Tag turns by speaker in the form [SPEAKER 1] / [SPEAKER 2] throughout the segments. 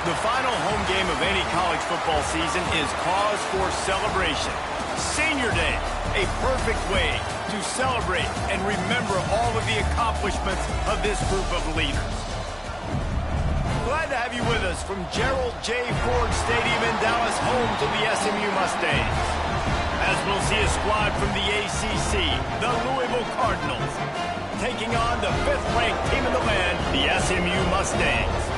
[SPEAKER 1] The final home game of any college football season is cause for celebration. Senior Day, a perfect way to celebrate and remember all of the accomplishments of this group of leaders. Glad to have you with us from Gerald J. Ford Stadium in Dallas, home to the SMU Mustangs. As we'll see a squad from the ACC, the Louisville Cardinals, taking on the 5th-ranked team in the land, the SMU Mustangs.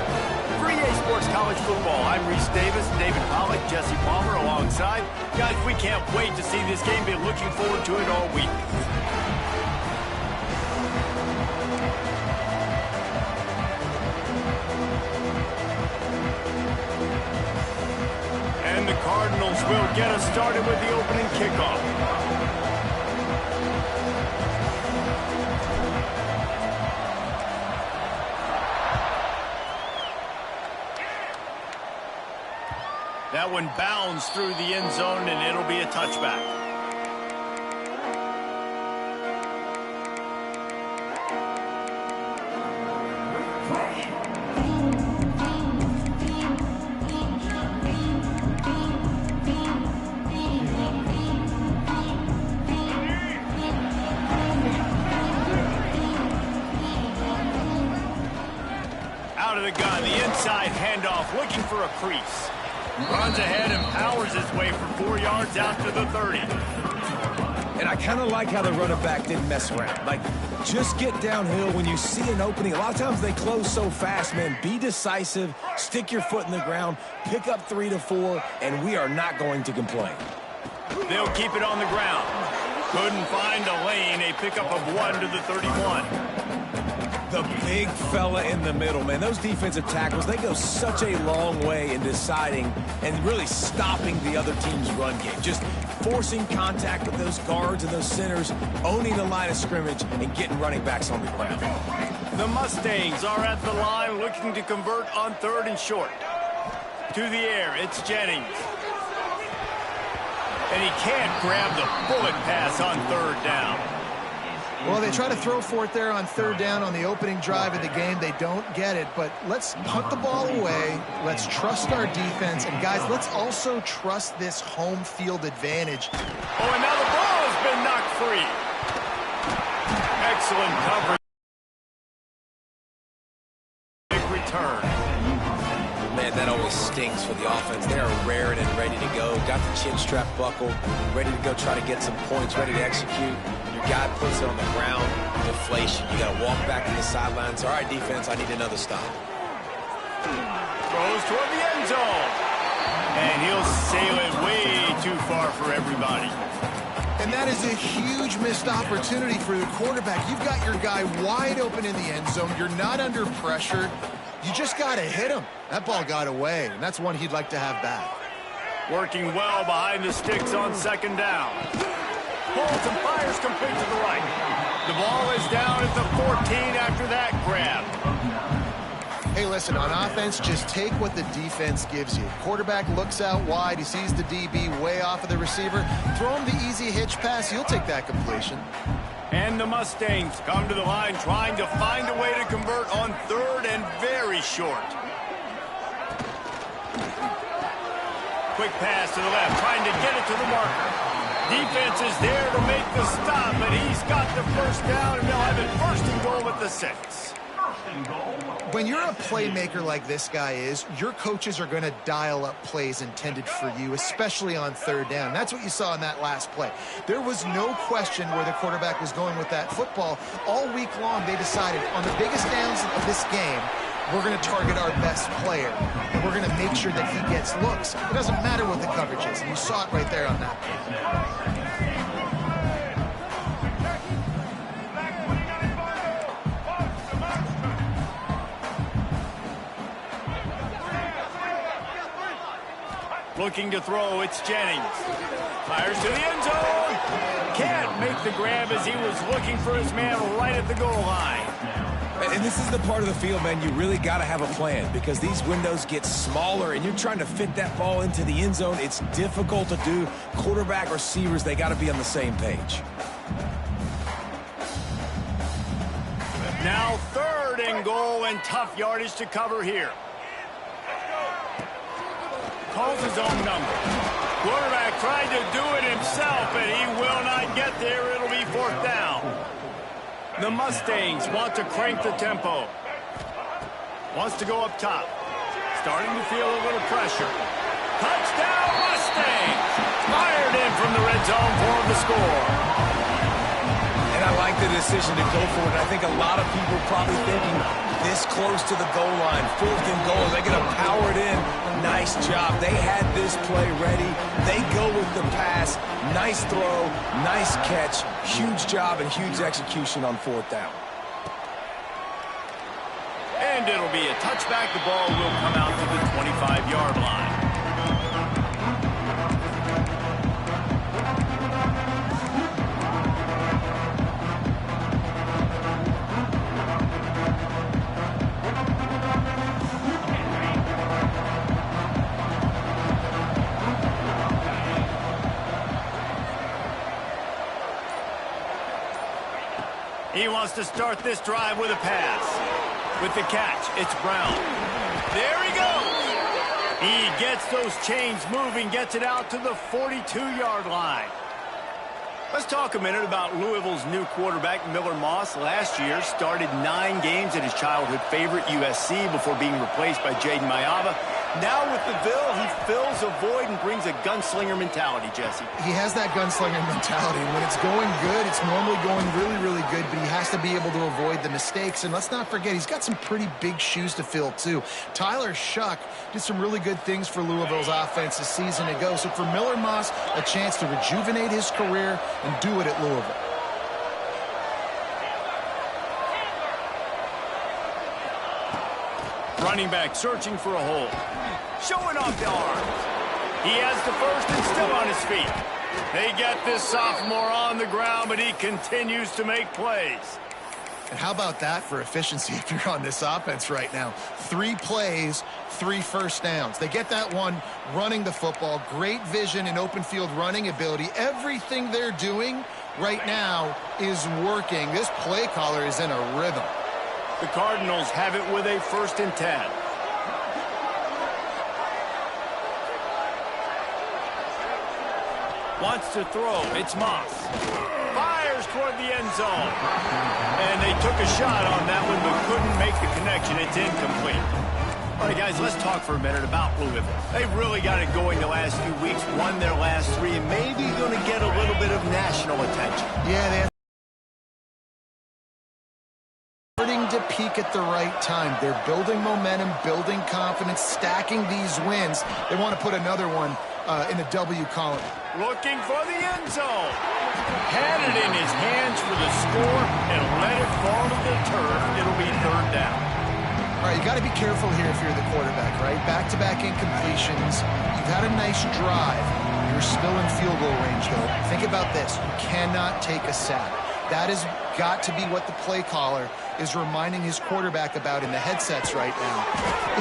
[SPEAKER 1] For EA Sports College Football, I'm Reese Davis, David Pollack, Jesse Palmer alongside. Guys, we can't wait to see this game. Been looking forward to it all week. And the Cardinals will get us started with the opening kickoff. That one bounds through the end zone, and it'll be a touchback. Out of the gun, the inside handoff, looking for a crease. Runs ahead and powers his way for 4 yards out to the 30.
[SPEAKER 2] And I kind of like how the running back didn't mess around. Like, just get downhill when you see an opening. A lot of times they close so fast, man. Be decisive, stick your foot in the ground, pick up 3 to 4, and we are not going to complain.
[SPEAKER 1] They'll keep it on the ground. Couldn't find a lane. A pickup of 1 to the 31.
[SPEAKER 2] The big fella in the middle, man. Those defensive tackles, they go such a long way in deciding and really stopping the other team's run game. Just forcing contact with those guards and those centers, owning the line of scrimmage, and getting running backs on the ground.
[SPEAKER 1] The Mustangs are at the line looking to convert on 3rd and short. To the air, it's Jennings. And he can't grab the bullet pass on 3rd down.
[SPEAKER 3] Well, they try to throw for it there on 3rd down on the opening drive of the game. They don't get it, but let's punt the ball away. Let's trust our defense. And, guys, let's also trust this home field advantage.
[SPEAKER 1] Oh, and now the ball has been knocked free. Excellent coverage. Big return.
[SPEAKER 2] Man, that always stings for the offense. They are raring and ready to go. Got the chin strap buckled, ready to go try to get some points, ready to execute. Your guy puts it on the ground, deflation. You got to walk back to the sidelines. All right, defense, I need another stop.
[SPEAKER 1] Throws toward the end zone. And he'll sail it way too far for everybody.
[SPEAKER 3] And that is a huge missed opportunity for the quarterback. You've got your guy wide open in the end zone. You're not under pressure. You just got to hit him. That ball got away, and that's one he'd like to have back.
[SPEAKER 1] Working well behind the sticks on 2nd down. Pulls and fires complete to the right. The ball is down at the 14 after that grab.
[SPEAKER 3] Hey, listen, on offense, just take what the defense gives you. Quarterback looks out wide. He sees the DB way off of the receiver. Throw him the easy hitch pass. He'll take that completion.
[SPEAKER 1] And the Mustangs come to the line trying to find a way to convert on 3rd and very short. Quick pass to the left, trying to get it to the marker. Defense is there to make the stop, but he's got the 1st down, and they'll have it 1st and goal at the 6.
[SPEAKER 3] When you're a playmaker like this guy is, your coaches are going to dial up plays intended for you, especially on 3rd down. That's what you saw in that last play. There was no question where the quarterback was going with that football. All week long, they decided on the biggest downs of this game, we're going to target our best player, and we're going to make sure that he gets looks. It doesn't matter what the coverage is, and you saw it right there on that play.
[SPEAKER 1] Looking to throw, it's Jennings. Fires to the end zone. Can't make the grab as he was looking for his man right at the goal line.
[SPEAKER 2] And this is the part of the field, man, you really got to have a plan because these windows get smaller and you're trying to fit that ball into the end zone. It's difficult to do. Quarterback, receivers, they got to be on the same page.
[SPEAKER 1] Now 3rd and goal and tough yardage to cover here. calls his own number. Quarterback tried to do it himself, and he will not get there. It'll be 4th down. The Mustangs want to crank the tempo. Wants to go up top. Starting to feel a little pressure. Touchdown, Mustangs! Fired in from the red zone for the score.
[SPEAKER 2] And I like the decision to go for it. I think a lot of people probably thinking this close to the goal line, 4th and goal, they're going to power it in. Nice job. They had this play ready. They go with the pass. Nice throw, nice catch. Huge job and huge execution on 4th down.
[SPEAKER 1] And it'll be a touchback. The ball will come out to the 25-yard line. He wants to start this drive with a pass. With the catch, it's Brown. There he goes. He gets those chains moving, gets it out to the 42-yard line. Let's talk a minute about Louisville's new quarterback, Miller Moss. Last year, started 9 games at his childhood favorite, USC, before being replaced by Jaden Mayava. Now with the Ville, he fills a void and brings a gunslinger mentality, Jesse.
[SPEAKER 3] He has that gunslinger mentality. When it's going good, it's normally going really, really good, but he has to be able to avoid the mistakes. And let's not forget, he's got some pretty big shoes to fill, too. Tyler Shuck did some really good things for Louisville's offense a season ago. So for Miller Moss, a chance to rejuvenate his career and do it at Louisville.
[SPEAKER 1] Running back searching for a hole. Showing off the arms. He has the first and still on his feet. They get this sophomore on the ground, but he continues to make plays.
[SPEAKER 3] And how about that for efficiency if you're on this offense right now? 3 plays, 3 first downs. They get that one running the football. Great vision and open field running ability. Everything they're doing right now is working. This play caller is in a rhythm.
[SPEAKER 1] The Cardinals have it with a 1st and 10. Wants to throw. It's Moss. Fires toward the end zone. And they took a shot on that one, but couldn't make the connection. It's incomplete. All right, guys, let's talk for a minute about Louisville. They've really got it going the last few weeks, won their last 3, and maybe going to get a little bit of national attention.
[SPEAKER 3] Yeah, they're starting to peak at the right time. They're building momentum, building confidence, stacking these wins. They want to put another one in the W column.
[SPEAKER 1] Looking for the end zone. Had it in his hands for the score and let it fall to the turf. It'll be 3rd down.
[SPEAKER 3] All right, you got to be careful here if you're the quarterback, right? Back-to-back incompletions. You've had a nice drive. You're still in field goal range, though. Think about this. You cannot take a sack. That has got to be what the play caller is reminding his quarterback about in the headsets right now.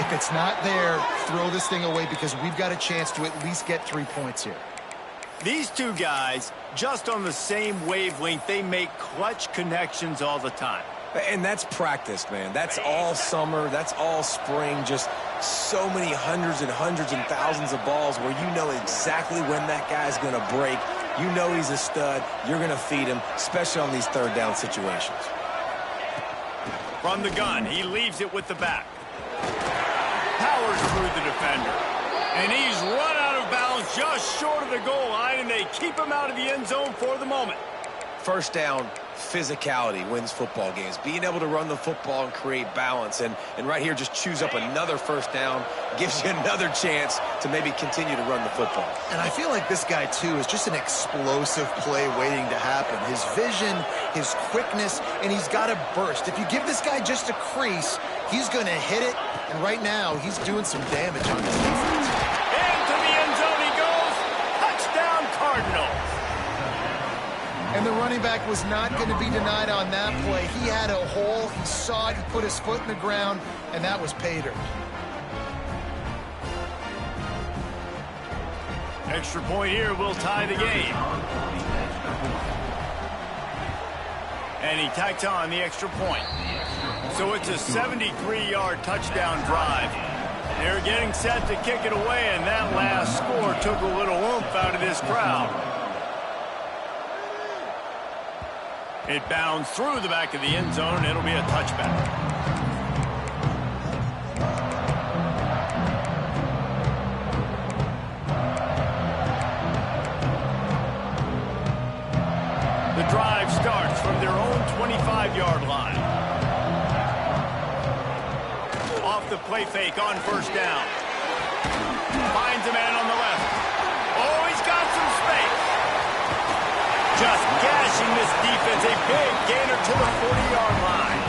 [SPEAKER 3] If it's not there, throw this thing away because we've got a chance to at least get 3 points here.
[SPEAKER 1] These two guys, just on the same wavelength, they make clutch connections all the time.
[SPEAKER 2] And that's practice, man. That's all summer. That's all spring. Just so many hundreds and thousands of balls where you know exactly when that guy's going to break. You know he's a stud. You're going to feed him, especially on these 3rd down situations.
[SPEAKER 1] From the gun, he leaves it with the back. Powers through the defender. And he's run out of bounds just short of the goal line, and they keep him out of the end zone for the moment.
[SPEAKER 2] 1st down, physicality wins football games. Being able to run the football and create balance. And right here, just choose up another 1st down. Gives you another chance to maybe continue to run the football.
[SPEAKER 3] And I feel like this guy, too, is just an explosive play waiting to happen. His vision, his quickness, and he's got a burst. If you give this guy just a crease, he's going to hit it. And right now, he's doing some damage on his defense.
[SPEAKER 1] Into the end zone he goes. Touchdown, Cardinals.
[SPEAKER 3] And the running back was not going to be denied on that play. He had a hole. He saw it. He put his foot in the ground, and that was pay dirt.
[SPEAKER 1] Extra point here will tie the game. And he tacks on the extra point. So it's a 73-yard touchdown drive. They're getting set to kick it away, and that last score took a little oomph out of this crowd. It bounced through the back of the end zone. It'll be a touchback. The drive starts from their own 25-yard line. Off the play fake on first down. Finds a man on the left. Oh, he's got some space. Just gashing this defense. A big gainer to the 40-yard line.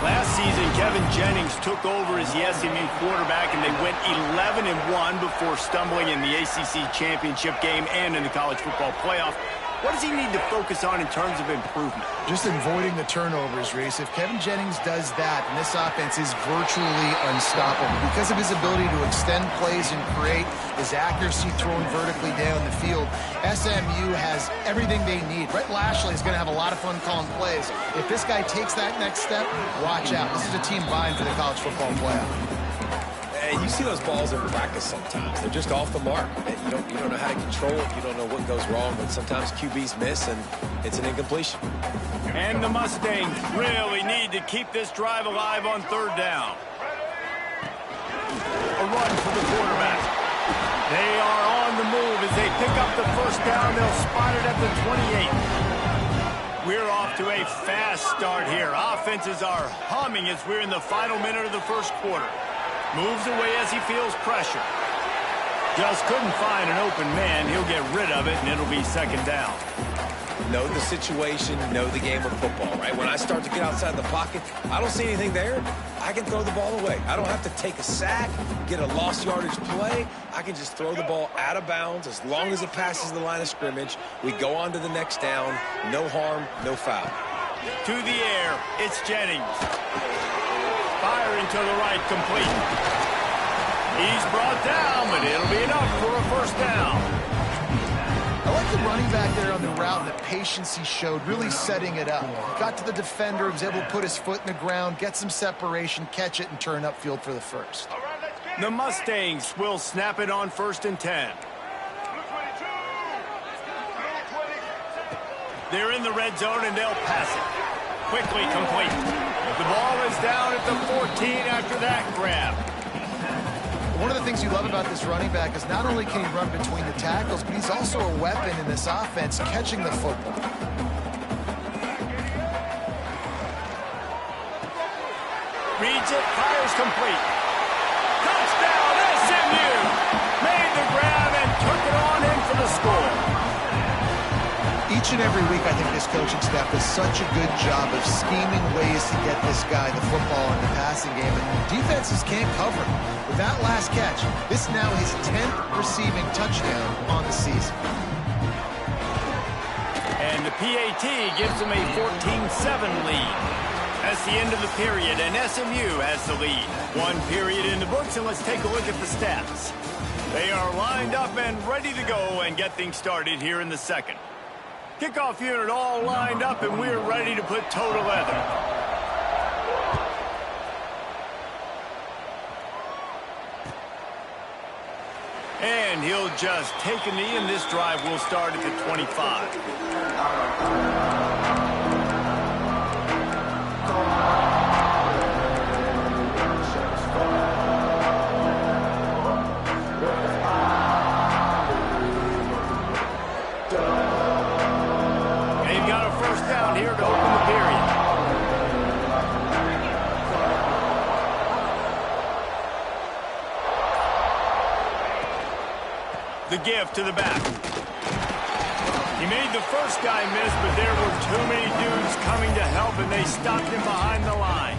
[SPEAKER 1] Last season, Kevin Jennings took over as the SMU quarterback, and they went 11-1 before stumbling in the ACC championship game and in the college football playoff. What does he need to focus on in terms of improvement?
[SPEAKER 3] Just avoiding the turnovers, Reese. If Kevin Jennings does that, and this offense is virtually unstoppable because of his ability to extend plays and create, his accuracy throwing vertically down the field, SMU has everything they need. Brett Lashley is going to have a lot of fun calling plays. If this guy takes that next step, watch out. This is a team vying for the college football playoff.
[SPEAKER 2] And you see those balls in practice sometimes. They're just off the mark. You don't know how to control it. You don't know what goes wrong, but sometimes QBs miss, and it's an incompletion.
[SPEAKER 1] And the Mustangs really need to keep this drive alive on third down. A run for the quarterback. They are on the move as they pick up the first down. They'll spot it at the 28. We're off to a fast start here. Offenses are humming as we're in the final minute of the first quarter. Moves away as he feels pressure. Just couldn't find an open man. He'll get rid of it, and it'll be second down.
[SPEAKER 2] Know the situation, know the game of football, right? When I start to get outside the pocket, I don't see anything there. I can throw the ball away. I don't have to take a sack, get a lost yardage play. I can just throw the ball out of bounds as long as it passes the line of scrimmage. We go on to the next down. No harm, no foul.
[SPEAKER 1] To the air, it's Jennings. Firing to the right, complete. He's brought down, but it'll be enough for a first down.
[SPEAKER 3] I like the running back there on the route and the patience he showed, really setting it up. Got to the defender, was able to put his foot in the ground, get some separation, catch it, and turn upfield for the first.
[SPEAKER 1] The Mustangs will snap it on 1st and 10. They're in the red zone, and they'll pass it. Quickly complete. The ball is down at the 14 after that grab.
[SPEAKER 3] One of the things you love about this running back is not only can he run between the tackles, but he's also a weapon in this offense, catching the football.
[SPEAKER 1] Reads it, fires complete. Touchdown, SMU! Made the grab and took it on in for the score.
[SPEAKER 3] Each and every week, I think this coaching staff does such a good job of scheming ways to get this guy the football in the passing game, and defenses can't cover him. With that last catch, this is now his 10th receiving touchdown on the season.
[SPEAKER 1] And the PAT gives him a 14-7 lead. That's the end of the period, and SMU has the lead. One period in the books, and let's take a look at the stats. They are lined up and ready to go and get things started here in the second. Kickoff unit all lined up, and we're ready to put toe to leather. And he'll just take a knee, and this drive will start at the 25. Here to open the period. The give to the back. He made the first guy miss, but there were too many dudes coming to help, and they stopped him behind the line.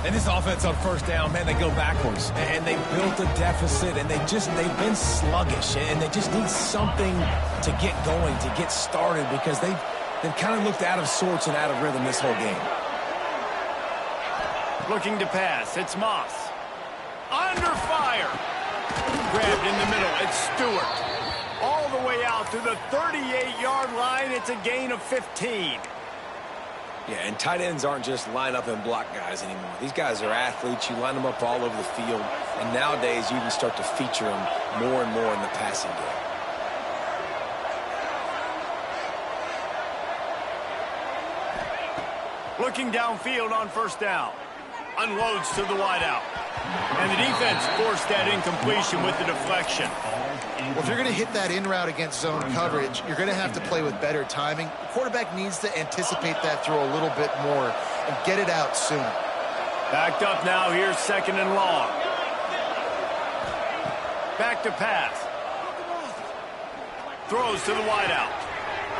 [SPEAKER 2] And this offense on first down, man, they go backwards. And they built a deficit, and they've been sluggish, and they just need something to get going, to get started, because they've kind of looked out of sorts and out of rhythm this whole game.
[SPEAKER 1] Looking to pass. It's Moss. Under fire. Grabbed in the middle. It's Stewart. All the way out to the 38-yard line. It's a gain of 15.
[SPEAKER 2] Yeah, and tight ends aren't just line up and block guys anymore. These guys are athletes. You line them up all over the field. And nowadays, you can start to feature them more and more in the passing game.
[SPEAKER 1] Looking downfield on first down. Unloads to the wideout. And the defense forced that incompletion with the deflection.
[SPEAKER 3] Well, if you're going to hit that in route against zone coverage, you're going to have to play with better timing. The quarterback needs to anticipate that throw a little bit more and get it out soon.
[SPEAKER 1] Backed up now. Here's second and long. Back to pass. Throws to the wideout.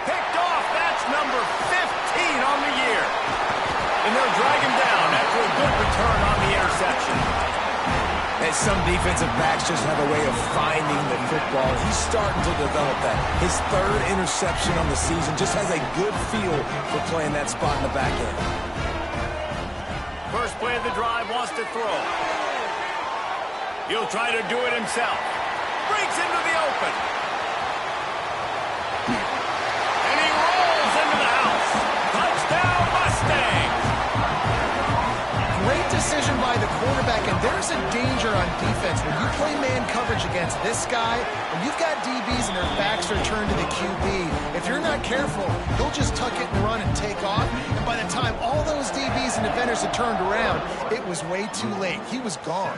[SPEAKER 1] Picked off. That's number 15 on the year. And they'll drag him down after a good return on the interception.
[SPEAKER 2] And some defensive backs just have a way of finding the football. He's starting to develop that. His third interception on the season just has a good feel for playing that spot in the back end.
[SPEAKER 1] First play of the drive, wants to throw. He'll try to do it himself. Breaks into the open. And he rolls into the house. Touchdown, Mustangs.
[SPEAKER 3] Great decision by the quarterback, and there's a danger on defense. When you play man coverage against this guy, when you've got DBs and their backs are turned to the QB, if you're not careful, he'll just tuck it and run and take off. And by the time all those DBs and defenders had turned around, it was way too late. He was gone.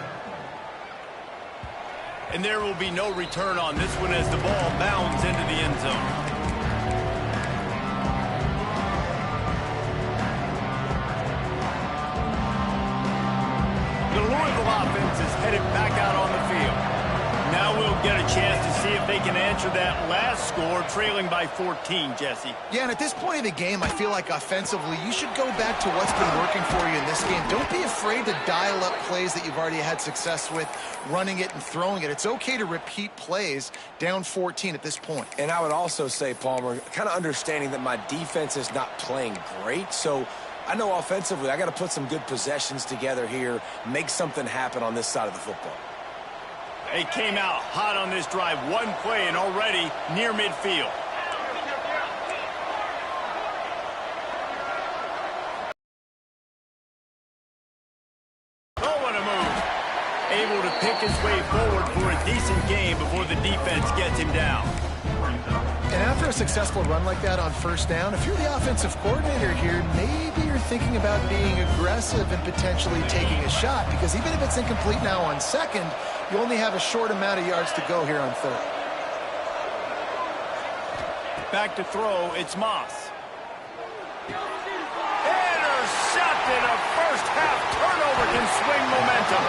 [SPEAKER 1] And there will be no return on this one as the ball bounds into the end zone. The Louisville offense is headed back out on the field. Now we'll get a chance to see if they can answer that last score, trailing by 14, Jesse.
[SPEAKER 3] Yeah, and at this point of the game, I feel like offensively, you should go back to what's been working for you in this game. Don't be afraid to dial up plays that you've already had success with, running it and throwing it. It's okay to repeat plays down 14 at this point.
[SPEAKER 2] And I would also say, Palmer, kind of understanding that my defense is not playing great, so I know offensively I got to put some good possessions together here, make something happen on this side of the football.
[SPEAKER 1] They came out hot on this drive. One play and already near midfield. Oh, what a move. Able to pick his way forward for a decent game before the defense gets him down.
[SPEAKER 3] And after a successful run like that on first down, if you're the offensive coordinator here, maybe you're thinking about being aggressive and potentially taking a shot, because even if it's incomplete now on second, you only have a short amount of yards to go here on third.
[SPEAKER 1] Back to throw, it's Moss. Intercepted. A first half turnover can swing momentum.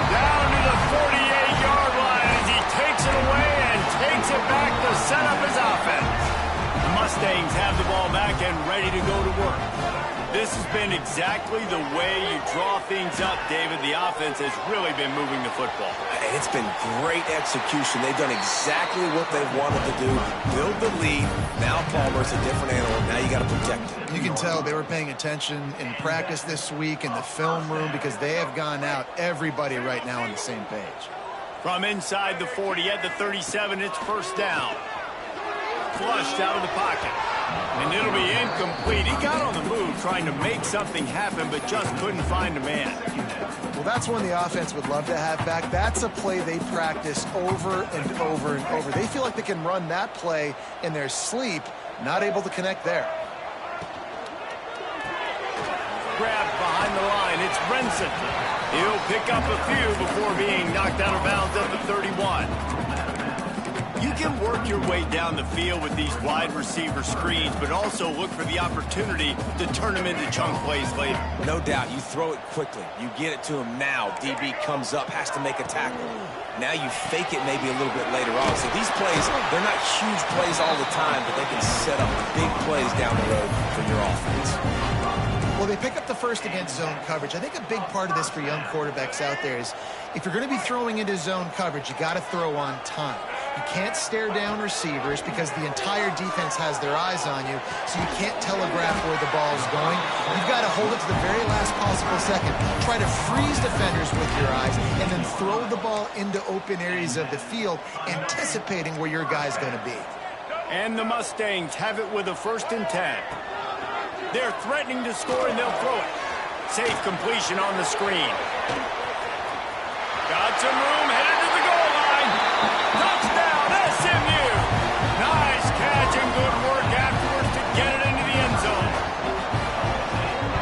[SPEAKER 1] Down to the 48-yard line as he takes it away and takes it back to set up his offense. The Mustangs have the ball back and ready to go to work. This has been exactly the way you draw things up, David. The offense has really been moving the football.
[SPEAKER 2] It's been great execution. They've done exactly what they've wanted to do. Build the lead. Now Palmer's a different animal. Now you got to protect it.
[SPEAKER 3] You can tell they were paying attention in practice this week in the film room, because they have gone out, everybody right now on the same page.
[SPEAKER 1] From inside the 40 at the 37, it's first down. Flushed out of the pocket. And it'll be incomplete. He got on the move trying to make something happen, but just couldn't find a man.
[SPEAKER 3] Well, that's one the offense would love to have back. That's a play they practice over and over and over. They feel like they can run that play in their sleep, not able to connect there.
[SPEAKER 1] Grabbed behind the line. It's Brinson. He'll pick up a few before being knocked out of bounds at the 31. You can work your way down the field with these wide receiver screens, but also look for the opportunity to turn them into chunk plays later.
[SPEAKER 2] No doubt. You throw it quickly. You get it to him now. DB comes up, has to make a tackle. Now you fake it maybe a little bit later on. So these plays, they're not huge plays all the time, but they can set up big plays down the road for your offense.
[SPEAKER 3] Well, they pick up the first against zone coverage. I think a big part of this for young quarterbacks out there is if you're going to be throwing into zone coverage, you got to throw on time. You can't stare down receivers because the entire defense has their eyes on you, so you can't telegraph where the ball's going. You've got to hold it to the very last possible second. Try to freeze defenders with your eyes, and then throw the ball into open areas of the field, anticipating where your guy's going to be.
[SPEAKER 1] And the Mustangs have it with a 1st and 10. They're threatening to score, and they'll throw it. Safe completion on the screen. Got some room, headed to the goal line. Touchdown, SMU. Nice catch and good work afterwards to get it into the end zone.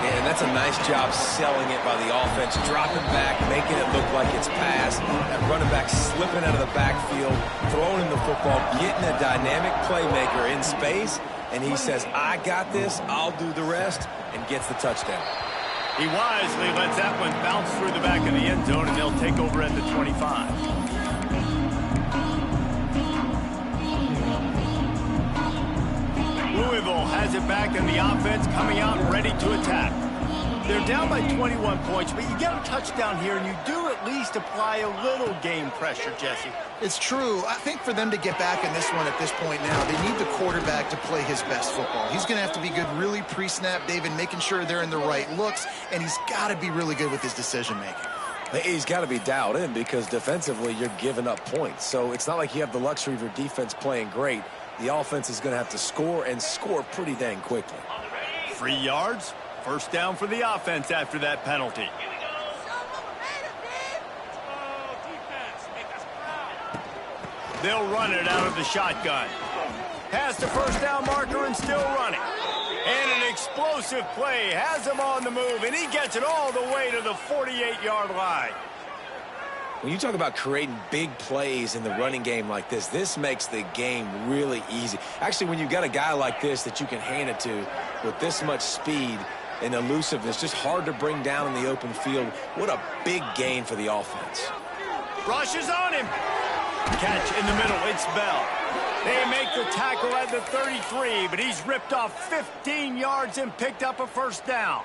[SPEAKER 2] Yeah, and that's a nice job selling it by the offense, dropping back, making it look like it's pass. That running back slipping out of the backfield, throwing in the football, getting a dynamic playmaker in space, and he says, I got this, I'll do the rest, and gets the touchdown.
[SPEAKER 1] He wisely lets that one bounce through the back of the end zone, and they'll take over at the 25. Louisville has it back, and the offense coming out ready to attack. They're down by 21 points, but you get a touchdown here, and you do at least apply a little game pressure, Jesse.
[SPEAKER 3] It's true. I think for them to get back in this one at this point now, they need the quarterback to play his best football. He's going to have to be good really pre-snap, David, making sure they're in the right looks, and he's got to be really good with his decision-making.
[SPEAKER 2] He's got to be dialed in because defensively you're giving up points. So it's not like you have the luxury of your defense playing great. The offense is going to have to score and score pretty dang quickly.
[SPEAKER 1] 3 yards. First down for the offense after that penalty. They'll run it out of the shotgun. Past the first down marker and still running. And an explosive play has him on the move, and he gets it all the way to the 48-yard line.
[SPEAKER 2] When you talk about creating big plays in the running game like this, this makes the game really easy. Actually, when you've got a guy like this that you can hand it to with this much speed and elusiveness, just hard to bring down in the open field. What a big gain for the offense.
[SPEAKER 1] Rushes on him. Catch in the middle. It's Bell. They make the tackle at the 33, but he's ripped off 15 yards and picked up a first down.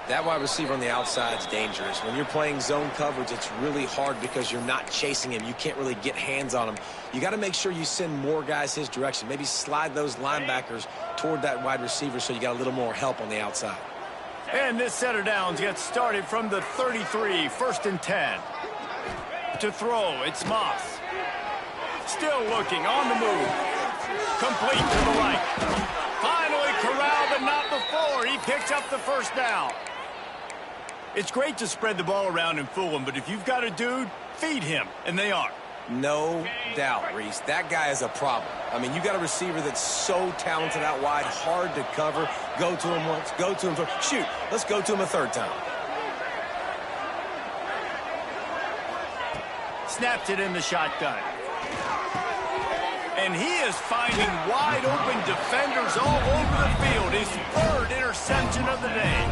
[SPEAKER 2] That wide receiver on the outside is dangerous. When you're playing zone coverage, it's really hard because you're not chasing him. You can't really get hands on him. You got to make sure you send more guys his direction. Maybe slide those linebackers toward that wide receiver so you got a little more help on the outside.
[SPEAKER 1] And this set of downs gets started from the 33, 1st and 10. To throw, it's Moss. Still looking, on the move. Complete to the right. Finally corralled, but not before. He picks up the first down. It's great to spread the ball around and fool him, but if you've got a dude, feed him, and they are.
[SPEAKER 2] No doubt, Reese. That guy is a problem. I mean, you got a receiver that's so talented out wide, hard to cover. Go to him once, go to him twice. Shoot, let's go to him a third time.
[SPEAKER 1] Snaps it in the shotgun. And he is finding wide-open defenders all over the field. His 3rd interception of the day.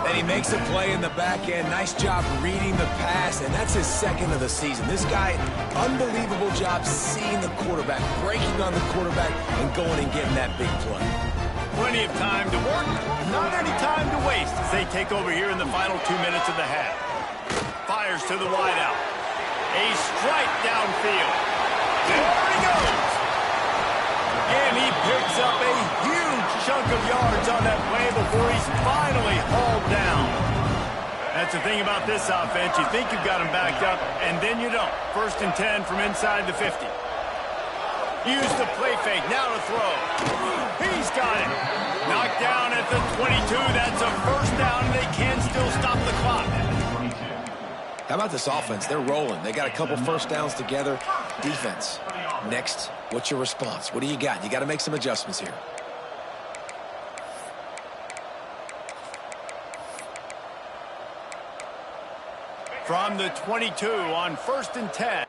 [SPEAKER 2] And he makes a play in the back end. Nice job reading the pass, and that's his 2nd of the season. This guy, unbelievable job seeing the quarterback, breaking on the quarterback, and going and getting that big play.
[SPEAKER 1] Plenty of time to work, not any time to waste as they take over here in the final 2 minutes of the half. Fires to the wideout. A strike downfield. There he goes. And he picks up a huge chunk of yards on that play before he's finally hauled down. That's the thing about this offense. You think you've got him backed up, and then you don't. 1st and 10 from inside the 50. Use the play fake. Now to throw. He's got it. Knocked down at the 22. That's a first down, and they can still stop the clock.
[SPEAKER 2] How about this offense? They're rolling. They got a couple first downs together. Defense. Next, what's your response? What do you got? You got to make some adjustments here.
[SPEAKER 1] From the 22 on 1st and 10.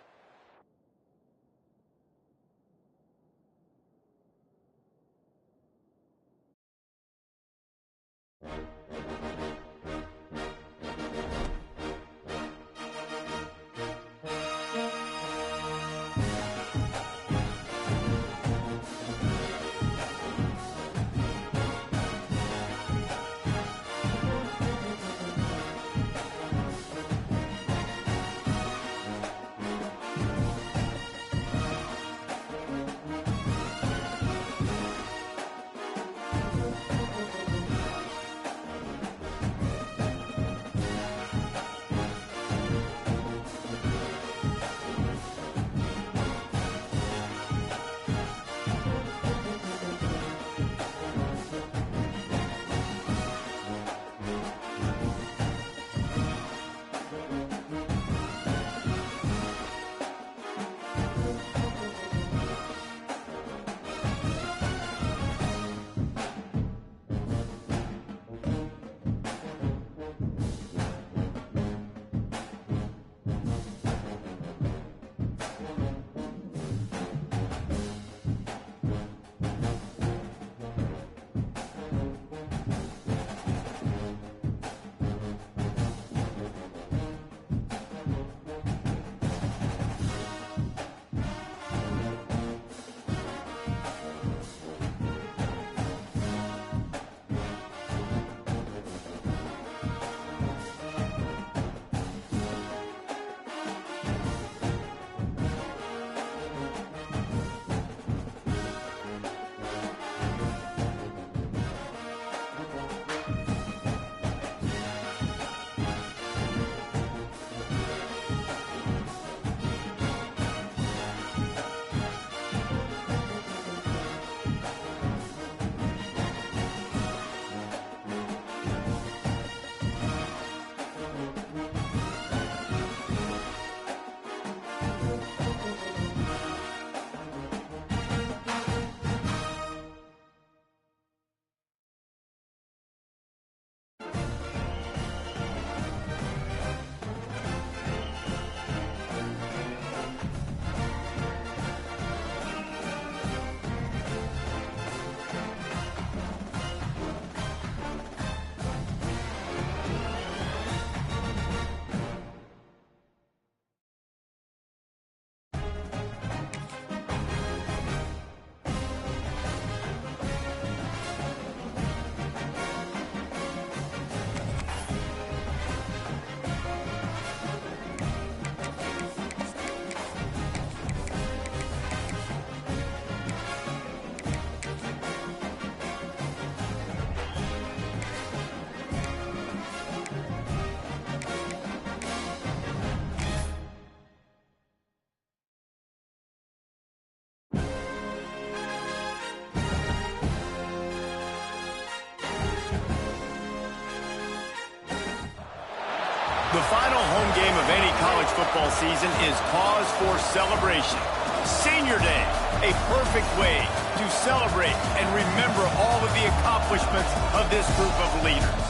[SPEAKER 1] The final home game of any college football season is cause for celebration. Senior Day, a perfect way to celebrate and remember all of the accomplishments of this group of leaders.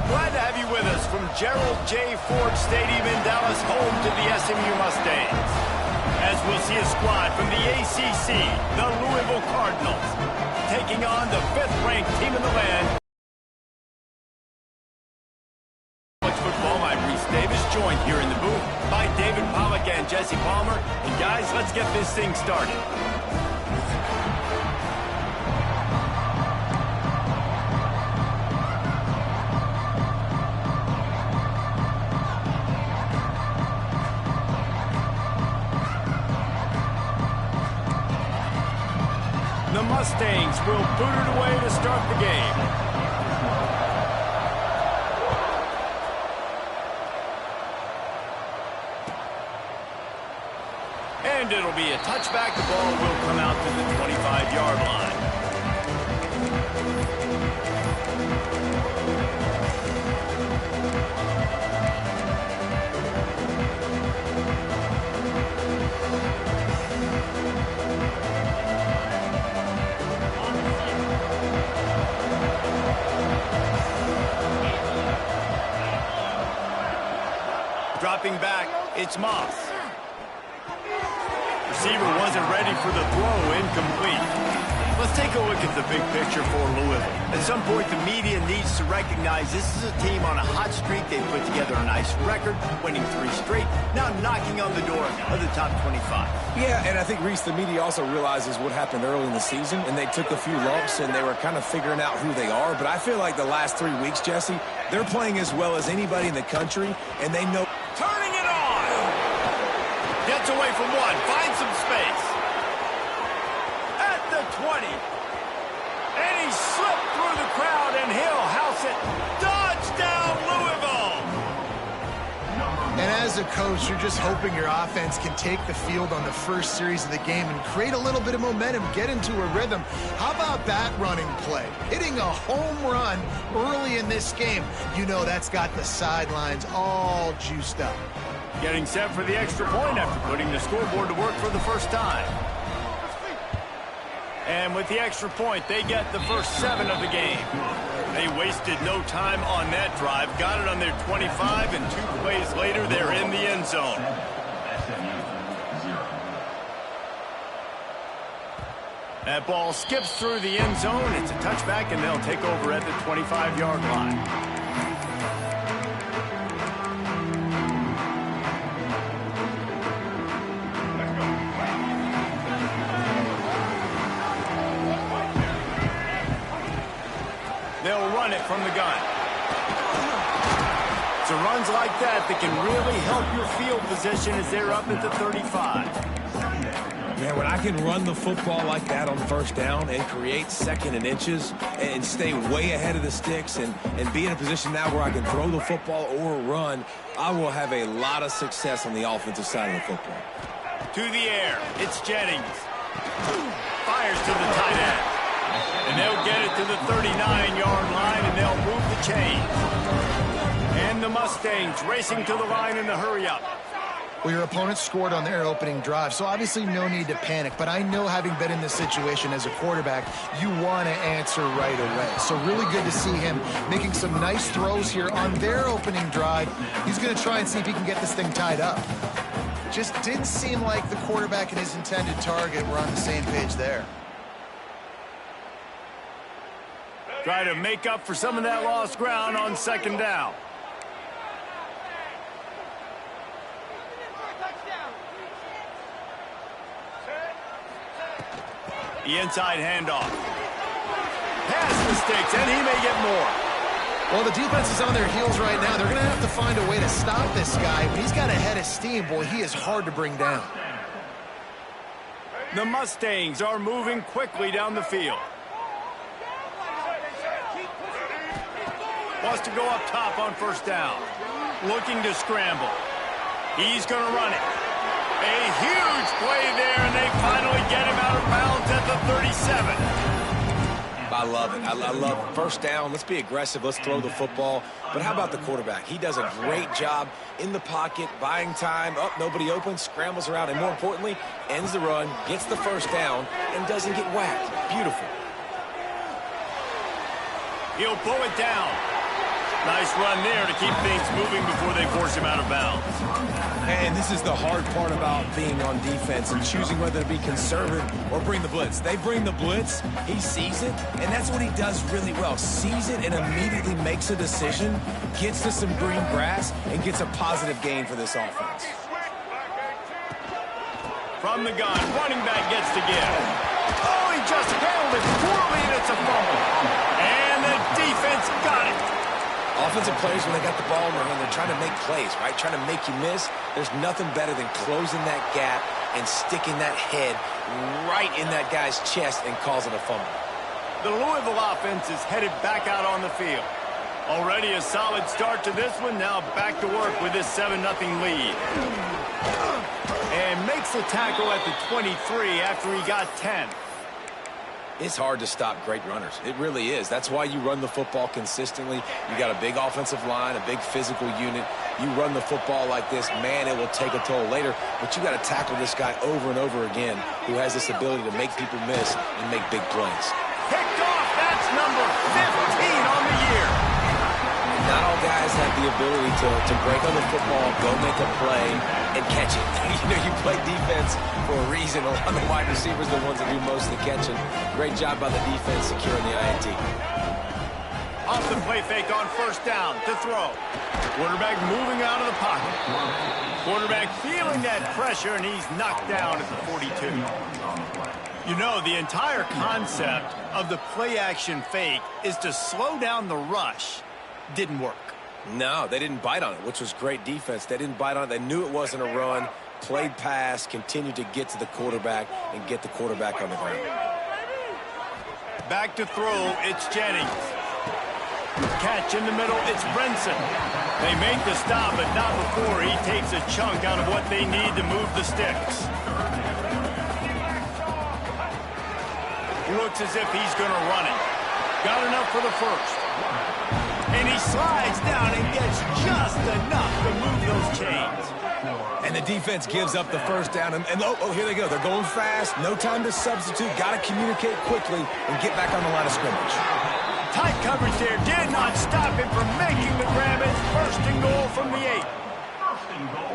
[SPEAKER 1] Glad to have you with us from Gerald J. Ford Stadium in Dallas, home to the SMU Mustangs. As we'll see a squad from the ACC, the Louisville Cardinals, taking on the 5th-ranked team in the land. College football, I'm Reese Davis, joined here in the booth by David Pollack and Jesse Palmer. And guys, let's get this thing started. The Mustangs will boot it away to start the game. And it'll be a touchback. The ball will come out to the 25-yard line. Dropping back, it's Moss. Receiver wasn't ready for the throw, incomplete. Let's take a look at the big picture for Louisville. At some point, the media needs to recognize this is a team on a hot streak. They put together a nice record, winning 3 straight, now knocking on the door of the top 25.
[SPEAKER 2] Yeah, and I think, Reese, the media also realizes what happened early in the season, and they took a few lumps, and they were kind of figuring out who they are. But I feel like the last 3 weeks, Jesse, they're playing as well as anybody in the country, and they know.
[SPEAKER 1] Turning it on! Gets away from one, finds some space. At the 20. And he slipped through the crowd, and he'll house it. Touchdown, Louisville!
[SPEAKER 3] And as a coach, you're just hoping your offense can take the field on the first series of the game and create a little bit of momentum, get into a rhythm. How about that running play? Hitting a home run early in this game. You know that's got the sidelines all juiced up.
[SPEAKER 1] Getting set for the extra point after putting the scoreboard to work for the first time. And with the extra point, they get the first 7 of the game. They wasted no time on that drive. Got it on their 25, and 2 plays later, they're in the end zone. That ball skips through the end zone. It's a touchback, and they'll take over at the 25-yard line. They'll run it from the gun. So runs like that can really help your field position as they're up at the 35.
[SPEAKER 2] Man, when I can run the football like that on first down and create 2nd and inches and stay way ahead of the sticks and be in a position now where I can throw the football or run, I will have a lot of success on the offensive side of the football.
[SPEAKER 1] To the air, it's Jennings. Fires to the tight end. And they'll get it to the 39-yard line, and they'll move the chains. And the Mustangs racing to the line in the hurry-up.
[SPEAKER 3] Well, your opponent scored on their opening drive, so obviously no need to panic. But I know, having been in this situation as a quarterback, you want to answer right away. So really good to see him making some nice throws here on their opening drive. He's going to try and see if he can get this thing tied up. Just didn't seem like the quarterback and his intended target were on the same page there.
[SPEAKER 1] Try to make up for some of that lost ground on 2nd down. The inside handoff. Pass mistakes, and he may get more.
[SPEAKER 3] Well, the defense is on their heels right now. They're going to have to find a way to stop this guy. But he's got a head of steam. Boy, he is hard to bring down.
[SPEAKER 1] The Mustangs are moving quickly down the field. Wants to go up top on first down. Looking to scramble. He's going to run it. A huge play there, and they finally get him out of bounds at the 37.
[SPEAKER 2] I love it. I love it. First down, let's be aggressive, let's throw the football. But how about the quarterback? He does a great job in the pocket, buying time. Oh, nobody open, scrambles around, and more importantly, ends the run, gets the first down, and doesn't get whacked. Beautiful.
[SPEAKER 1] He'll pull it down. Nice run there to keep things moving before they force him out of bounds.
[SPEAKER 2] And this is the hard part about being on defense and choosing whether to be conservative or bring the blitz. They bring the blitz, he sees it, and that's what he does really well. Sees it and immediately makes a decision, gets to some green grass, and gets a positive gain for this offense.
[SPEAKER 1] From the gun, running back gets to give. Oh, he just handled it poorly, and it's a fumble. And the defense got it.
[SPEAKER 2] Offensive players, when they got the ball in their hand, they're trying to make plays, right? Trying to make you miss. There's nothing better than closing that gap and sticking that head right in that guy's chest and causing a fumble.
[SPEAKER 1] The Louisville offense is headed back out on the field. Already a solid start to this one. Now back to work with this 7-0 lead. And makes the tackle at the 23 after he got 10.
[SPEAKER 2] It's hard to stop great runners. It really is. That's why you run the football consistently. You got a big offensive line, a big physical unit. You run the football like this, man, it will take a toll later. But you got to tackle this guy over and over again who has this ability to make people miss and make big plays.
[SPEAKER 1] Picked off. That's number 15 on the year.
[SPEAKER 2] Not all guys have the ability to break on the football, go make a play, and catch it. You play defense for a reason. A lot of the wide receivers are the ones that do most of the catching. Great job by the defense securing the INT.
[SPEAKER 1] Off the play fake on first down to throw. Quarterback moving out of the pocket. Quarterback feeling that pressure, and he's knocked down at the 42. You know, the entire concept of the play-action fake is to slow down the rush. Didn't work.
[SPEAKER 2] No, they didn't bite on it, which was great defense. They didn't bite on it. They knew it wasn't a run, played pass, continued to get to the quarterback and get the quarterback on the ground.
[SPEAKER 1] Back to throw, it's Jennings. Catch in the middle, it's Brinson. They make the stop, but not before he takes a chunk out of what they need to move the sticks. Looks as if he's going to run it. Got enough for the first. And he slides down and gets just enough to move those chains.
[SPEAKER 2] And the defense gives up the first down. And oh, here they go. They're going fast. No time to substitute. Got to communicate quickly and get back on the line of scrimmage.
[SPEAKER 1] Tight coverage there did not stop him from making the grab. It's first and goal from the 8.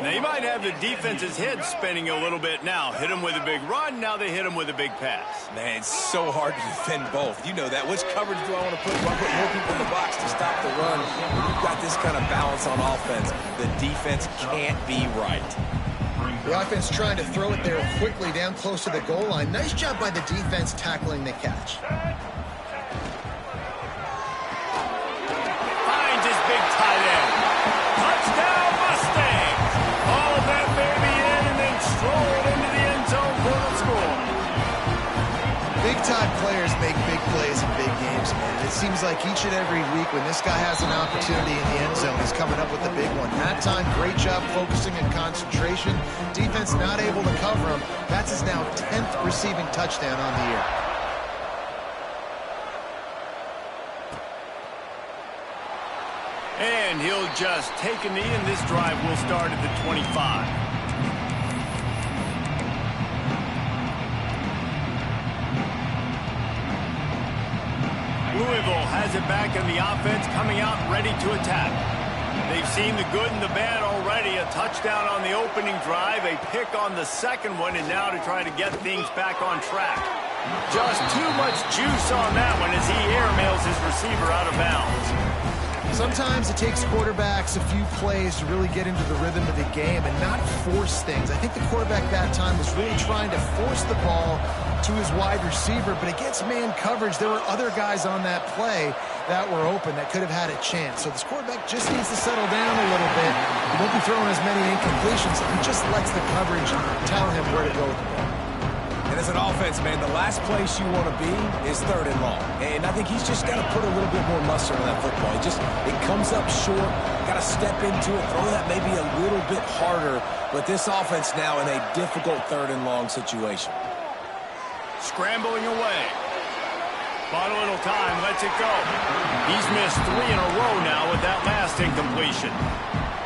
[SPEAKER 1] They might have the defense's head spinning a little bit now. Hit him with a big run. Now they hit him with a big pass.
[SPEAKER 2] Man, it's so hard to defend both. You know that. Which coverage do I want to put? Do I put more people in the box to stop the run? You've got this kind of balance on offense. The defense can't be right.
[SPEAKER 3] The offense trying to throw it there quickly down close to the goal line. Nice job by the defense tackling the catch.
[SPEAKER 1] Finds his big tight end. Touchdown Mustangs. All that baby in and then strolled into the end zone for the score.
[SPEAKER 3] Big-time players make big plays in big games, man. It seems like each and every week when this guy has an opportunity in the end zone, he's coming up with a big one. That time, great job focusing and concentration. Defense not able to cover him. That's his now 10th receiving touchdown on the year.
[SPEAKER 1] And he'll just take a knee, and this drive will start at the 25. Louisville has it back in the offense, coming out ready to attack. They've seen the good and the bad already. A touchdown on the opening drive, a pick on the second one, and now to try to get things back on track. Just too much juice on that one as he airmails his receiver out of bounds.
[SPEAKER 3] Sometimes it takes quarterbacks a few plays to really get into the rhythm of the game and not force things. I think the quarterback that time was really trying to force the ball to his wide receiver, but against man coverage, there were other guys on that play that were open that could have had a chance. So this quarterback just needs to settle down a little bit. He won't be throwing as many incompletions. He just lets the coverage tell him where to go with the ball.
[SPEAKER 2] And as an offense, man, the last place you want to be is 3rd and long. And I think he's just got to put a little bit more mustard on that football. It comes up short, got to step into it, throw that maybe a little bit harder. But this offense now in a difficult 3rd and long situation.
[SPEAKER 1] Scrambling away. Bought a little time, lets it go. He's missed 3 in a row now with that last incompletion.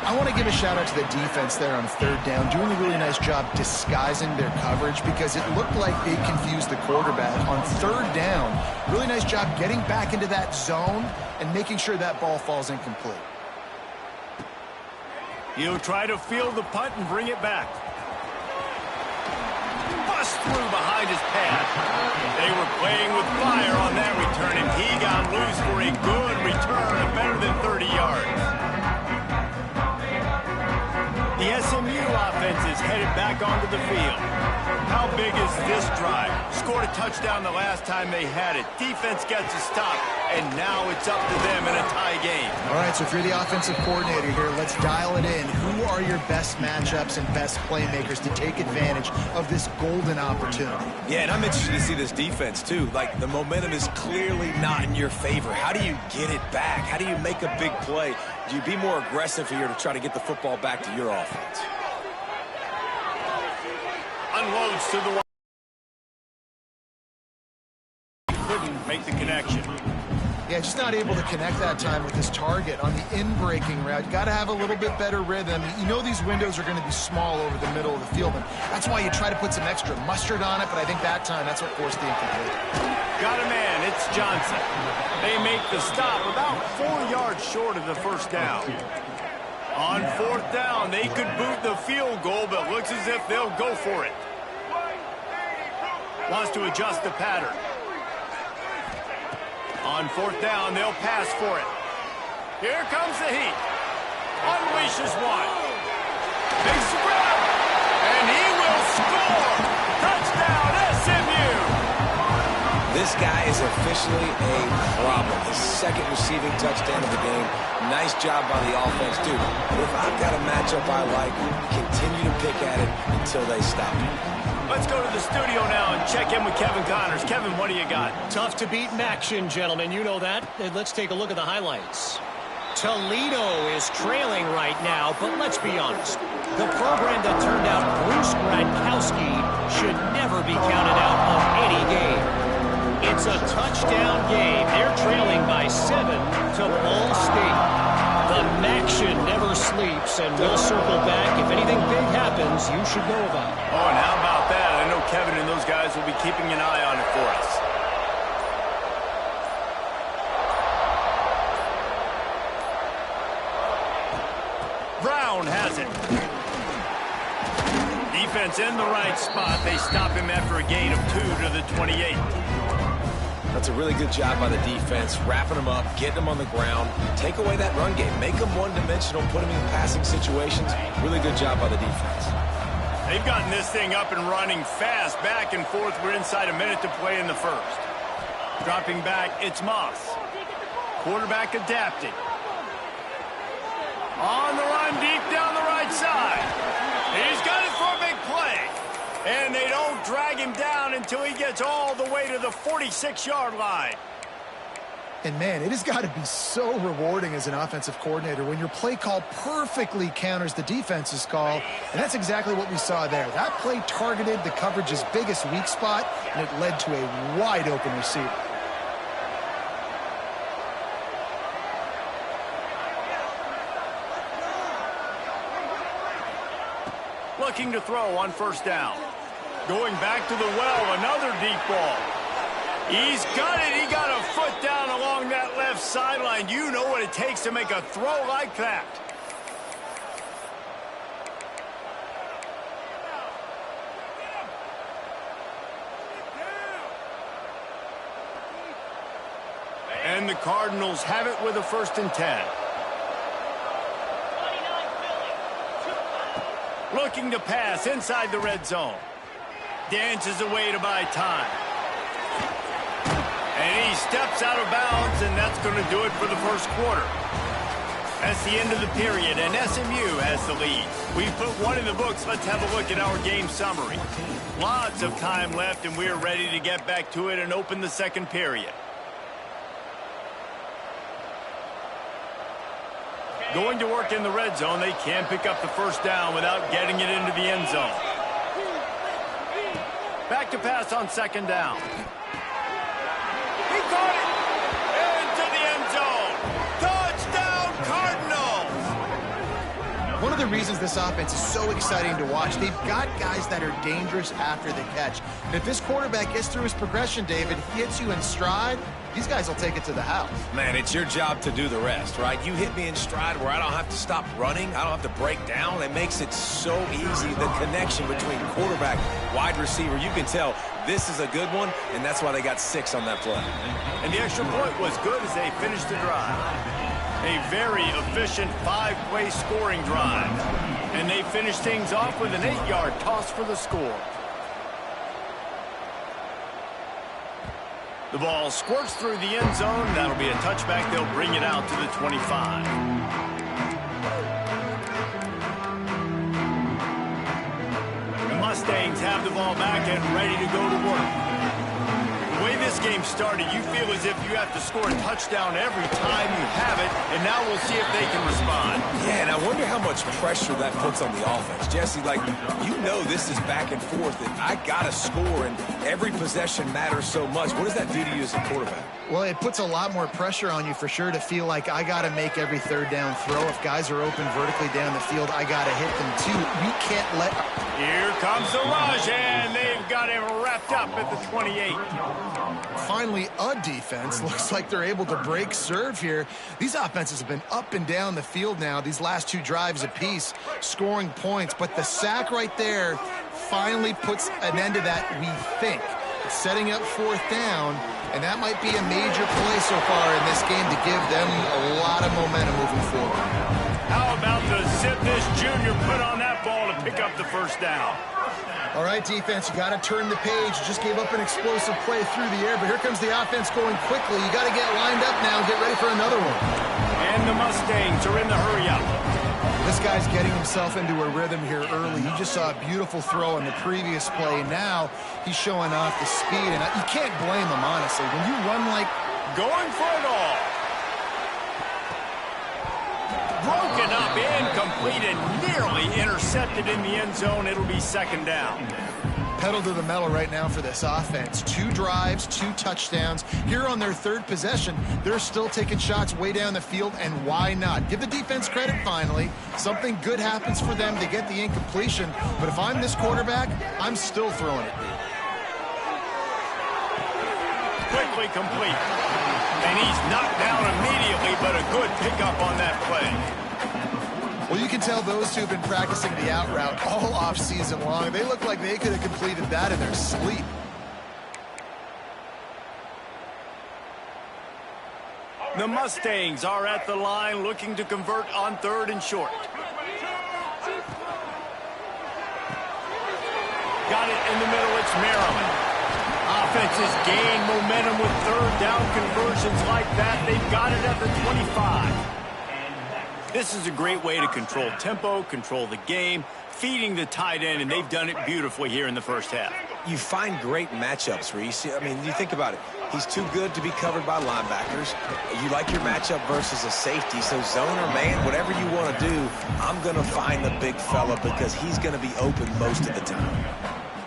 [SPEAKER 3] I want to give a shout out to the defense there on third down, doing a really nice job disguising their coverage because it looked like they confused the quarterback on third down. Really nice job getting back into that zone and making sure that ball falls incomplete.
[SPEAKER 1] He'll try to field the punt and bring it back. Bust through behind his pad. They were playing with fire on that return, and he got loose for a good return of better than 30 yards. The SMU offense is headed back onto the field. How big is this drive? Scored a touchdown the last time they had it. Defense gets a stop, and now it's up to them in a tie game.
[SPEAKER 3] All right, so if you're the offensive coordinator here, let's dial it in. Who are your best matchups and best playmakers to take advantage of this golden opportunity?
[SPEAKER 2] Yeah, and I'm interested to see this defense, too. Like, the momentum is clearly not in your favor. How do you get it back? How do you make a big play? Do you be more aggressive here to try to get the football back to your offense?
[SPEAKER 1] Unloads to the wide. Couldn't make the connection.
[SPEAKER 3] Yeah, just not able to connect that time with his target on the in-breaking route. Got to have a little bit better rhythm. You know these windows are going to be small over the middle of the field, and that's why you try to put some extra mustard on it, but I think that time that's what forced the incomplete.
[SPEAKER 1] Got a man, it's Johnson. They make the stop about 4 yards short of the first down. On fourth down, they could boot the field goal, but looks as if they'll go for it. Wants to adjust the pattern. On fourth down, they'll pass for it. Here comes the heat. Unleashes one. Big spread. And he will score. Touchdown, SMU.
[SPEAKER 2] This guy is officially a problem. His second receiving touchdown of the game. Nice job by the offense, too. But if I've got a matchup I like, continue to pick at it until they stop.
[SPEAKER 1] Let's go to the studio now and check in with Kevin Connors. Kevin, what do you got?
[SPEAKER 4] Tough to beat action, gentlemen. You know that. And let's take a look at the highlights. Toledo is trailing right now, but let's be honest. The program that turned out Bruce Gradkowski should never be counted out of any game. It's a touchdown game. They're trailing by 7 to Ball State. The action never sleeps, and we'll circle back. If anything big happens, you should know about it.
[SPEAKER 1] Oh, and how about that? I know Kevin and those guys will be keeping an eye on it for us. Brown has it. Defense in the right spot. They stop him after a gain of 2 to the 28.
[SPEAKER 2] That's a really good job by the defense, wrapping them up, getting them on the ground, take away that run game, make them one-dimensional, put them in passing situations. Really good job by the defense.
[SPEAKER 1] They've gotten this thing up and running fast, back and forth. We're inside a minute to play in the first. Dropping back, it's Moss. Quarterback adapting. On the run, deep down the right side. He's got it for a big play. And they don't drag him down until he gets all the way to the 46-yard line.
[SPEAKER 3] And, man, it has got to be so rewarding as an offensive coordinator when your play call perfectly counters the defense's call. And that's exactly what we saw there. That play targeted the coverage's biggest weak spot, and it led to a wide-open receiver.
[SPEAKER 1] Looking to throw on first down. Going back to the well, another deep ball. He's got it. He got a foot down along that left sideline. You know what it takes to make a throw like that. And the Cardinals have it with a 1st and 10. Looking to pass inside the red zone. Dances away to buy time. And he steps out of bounds, and that's going to do it for the first quarter. That's the end of the period, and SMU has the lead. We've put one in the books. Let's have a look at our game summary. Lots of time left, and we're ready to get back to it and open the second period. Going to work in the red zone. They can't pick up the first down without getting it into the end zone. Back to pass on 2nd down. He caught it! Into the end zone! Touchdown, Cardinals!
[SPEAKER 3] One of the reasons this offense is so exciting to watch, they've got guys that are dangerous after the catch. And if this quarterback gets through his progression, David, hits you in stride, these guys will take it to the house.
[SPEAKER 2] Man, it's your job to do the rest, right? You hit me in stride where I don't have to stop running. I don't have to break down. It makes it so easy, the connection between quarterback, wide receiver. You can tell this is a good one, and that's why they got 6 on that play.
[SPEAKER 1] And the extra point was good as they finished the drive. A very efficient 5-play scoring drive. And they finished things off with an 8-yard toss for the score. The ball squirts through the end zone. That'll be a touchback. They'll bring it out to the 25. The Mustangs have the ball back and ready to go to work. The way this game started, you feel as if you have to score a touchdown every time you have it, and now we'll see if they can respond.
[SPEAKER 2] Yeah, and I wonder how much pressure that puts on the offense. Jesse, like, you know this is back and forth, and I got to score, and every possession matters so much. What does that do to you as a quarterback?
[SPEAKER 3] Well, it puts a lot more pressure on you for sure to feel like I got to make every third down throw. If guys are open vertically down the field, I got to hit them too. You can't let...
[SPEAKER 1] Here comes the rush, and they've got him wrapped up at the 28.
[SPEAKER 3] Finally, a defense. Looks like they're able to break serve here. These offenses have been up and down the field now, these last 2 drives apiece, scoring points. But the sack right there finally puts an end to that, we think. It's setting up 4th down, and that might be a major play so far in this game to give them a lot of momentum moving forward.
[SPEAKER 1] How about the zip this junior put on that ball to pick up the first down?
[SPEAKER 3] All right, defense, you got to turn the page. You just gave up an explosive play through the air, but here comes the offense going quickly. You got to get lined up now and get ready for another one.
[SPEAKER 1] And the Mustangs are in the hurry-up.
[SPEAKER 3] This guy's getting himself into a rhythm here early. You just saw a beautiful throw in the previous play. Now he's showing off the speed, and you can't blame him, honestly. When you run like...
[SPEAKER 1] Going for it all. Broken up, incomplete, and nearly intercepted in the end zone. It'll be 2nd down.
[SPEAKER 3] Pedal to the metal right now for this offense. 2 drives, 2 touchdowns. Here on their 3rd possession, they're still taking shots way down the field, and why not? Give the defense credit finally. Something good happens for them. They get the incompletion, but if I'm this quarterback, I'm still throwing it.
[SPEAKER 1] Quickly complete. And he's knocked down immediately, but a good pickup on that play.
[SPEAKER 3] Well, you can tell those two have been practicing the out route all off season long. They look like they could have completed that in their sleep.
[SPEAKER 1] The Mustangs are at the line looking to convert on 3rd and short. Got it in the middle. It's Maryland. Offenses gain momentum with 3rd down conversions like that. They've got it at the 25. This is a great way to control tempo, control the game, feeding the tight end, and they've done it beautifully here in the first half.
[SPEAKER 2] You find great matchups, Reese. I mean, you think about it. He's too good to be covered by linebackers. You like your matchup versus a safety, so zone or man, whatever you want to do, I'm going to find the big fella because he's going to be open most of the time.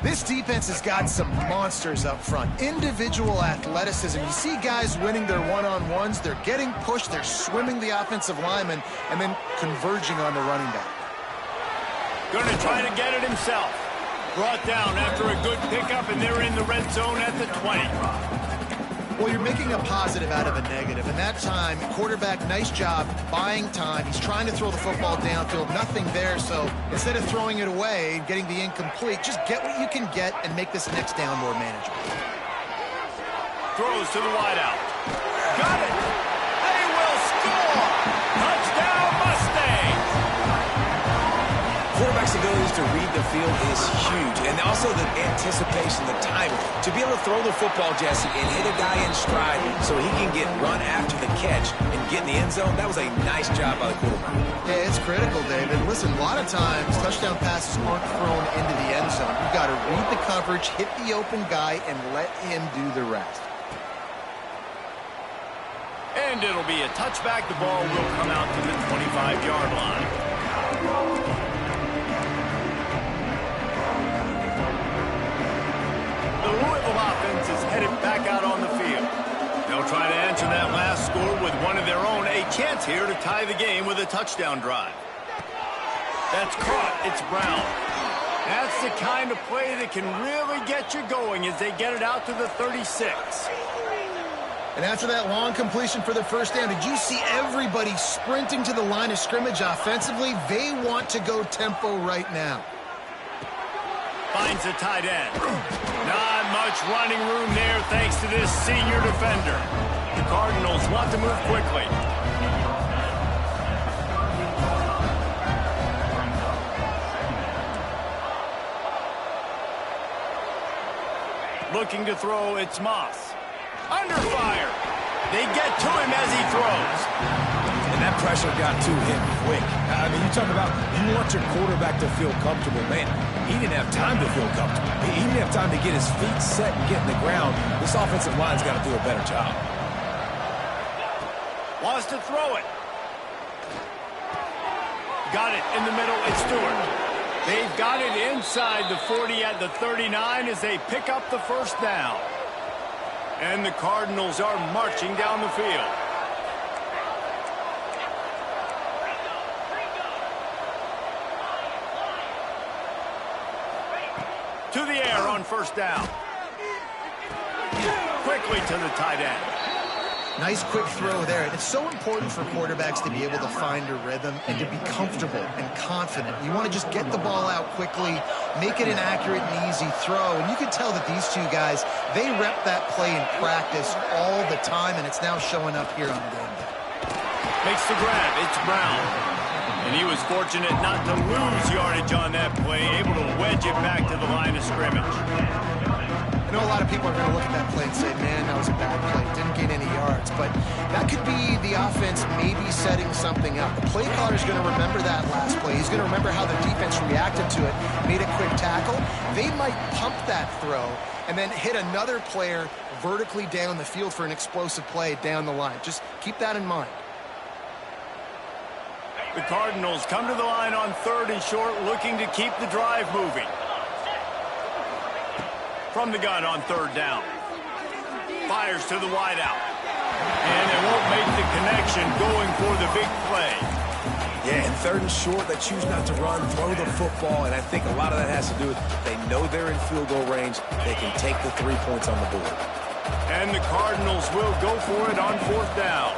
[SPEAKER 3] This defense has got some monsters up front. Individual athleticism. You see guys winning their one-on-ones. They're getting pushed. They're swimming the offensive lineman and then converging on the running back.
[SPEAKER 1] Going to try to get it himself. Brought down after a good pickup, and they're in the red zone at the 20.
[SPEAKER 3] Well, you're making a positive out of a negative. And that time, quarterback, nice job buying time. He's trying to throw the football downfield. Nothing there. So instead of throwing it away and getting the incomplete, just get what you can get and make this next down more manageable.
[SPEAKER 1] Throws to the wideout. Got it. They will score. Touchdown, Mustangs.
[SPEAKER 2] Quarterback's abilities to read the field is huge, and also the anticipation, the timing. To be able to throw the football, Jesse, and hit a guy in stride so he can get run after the catch and get in the end zone, that was a nice job by the quarterback.
[SPEAKER 3] Yeah, it's critical, David. Listen, a lot of times, touchdown passes aren't thrown into the end zone. You've got to read the coverage, hit the open guy, and let him do the rest.
[SPEAKER 1] And it'll be a touchback. The ball will come out to the 25-yard line. The Louisville offense is headed back out on the field. They'll chance here to tie the game with a touchdown drive. That's caught. It's Brown. That's the kind of play that can really get you going as they get it out to the 36.
[SPEAKER 3] And after that long completion for the first down, did you see everybody sprinting to the line of scrimmage offensively? They want to go tempo right now.
[SPEAKER 1] Finds a tight end. Not much running room there thanks to this senior defender. The Cardinals want to move quickly. Looking to throw, it's Moss. Under fire. They get to him as he throws.
[SPEAKER 2] And that pressure got to him quick. I mean, you talk about you want your quarterback to feel comfortable. Man, he didn't have time to feel comfortable. He didn't have time to get his feet set and get in the ground. This offensive line's got to do a better job.
[SPEAKER 1] Wants to throw it. Got it in the middle. It's Stewart. They've got it inside the 40 at the 39 as they pick up the first down. And the Cardinals are marching down the field. To the air on first down. Quickly to the tight end.
[SPEAKER 3] Nice quick throw there. And it's so important for quarterbacks to be able to find a rhythm and to be comfortable and confident. You want to just get the ball out quickly, make it an accurate and easy throw. And you can tell that these two guys, they rep that play in practice all the time, and it's now showing up here on game day.
[SPEAKER 1] Makes the grab. It's Brown. And he was fortunate not to lose yardage on that play, able to wedge it back to the line of scrimmage.
[SPEAKER 3] I know a lot of people are going to look at that play and say, man, that was a bad play. Didn't gain any yards. But that could be the offense maybe setting something up. The play caller is going to remember that last play. He's going to remember how the defense reacted to it, made a quick tackle. They might pump that throw and then hit another player vertically down the field for an explosive play down the line. Just keep that in mind.
[SPEAKER 1] The Cardinals come to the line on 3rd and short, looking to keep the drive moving. From the gun on 3rd down. Fires to the wideout. And they won't make the connection going for the big play.
[SPEAKER 2] Yeah, and 3rd and short, they choose not to run, throw the football, and I think a lot of that has to do with they know they're in field goal range. They can take the 3 points on the board.
[SPEAKER 1] And the Cardinals will go for it on 4th down.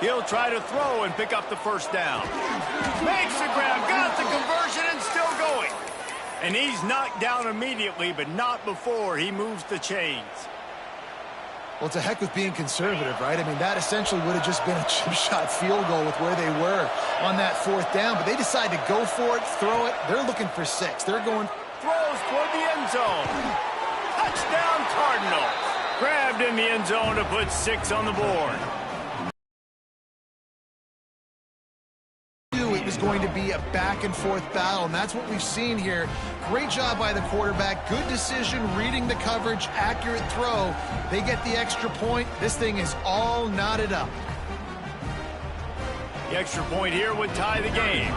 [SPEAKER 1] He'll try to throw and pick up the first down. Makes the grab, got the conversion, and still going. And he's knocked down immediately, but not before he moves the chains.
[SPEAKER 3] Well, to heck with being conservative, right? I mean, that essentially would have just been a chip shot field goal with where they were on that 4th down. But they decide to go for it, throw it. They're looking for 6. They're going.
[SPEAKER 1] Throws toward the end zone. Touchdown, Cardinals. Grabbed in the end zone to put 6 on the board.
[SPEAKER 3] It was going to be a back-and-forth battle, and that's what we've seen here. Great job by the quarterback. Good decision, reading the coverage, accurate throw. They get the extra point. This thing is all knotted up.
[SPEAKER 1] The extra point here would tie the game.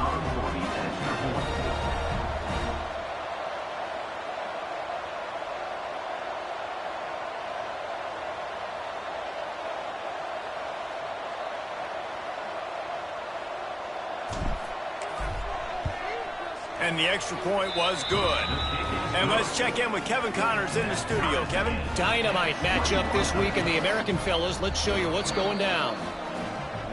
[SPEAKER 1] And the extra point was good. And let's check in with Kevin Connors in the studio. Kevin?
[SPEAKER 4] Dynamite matchup this week in the American fellas. Let's show you what's going down.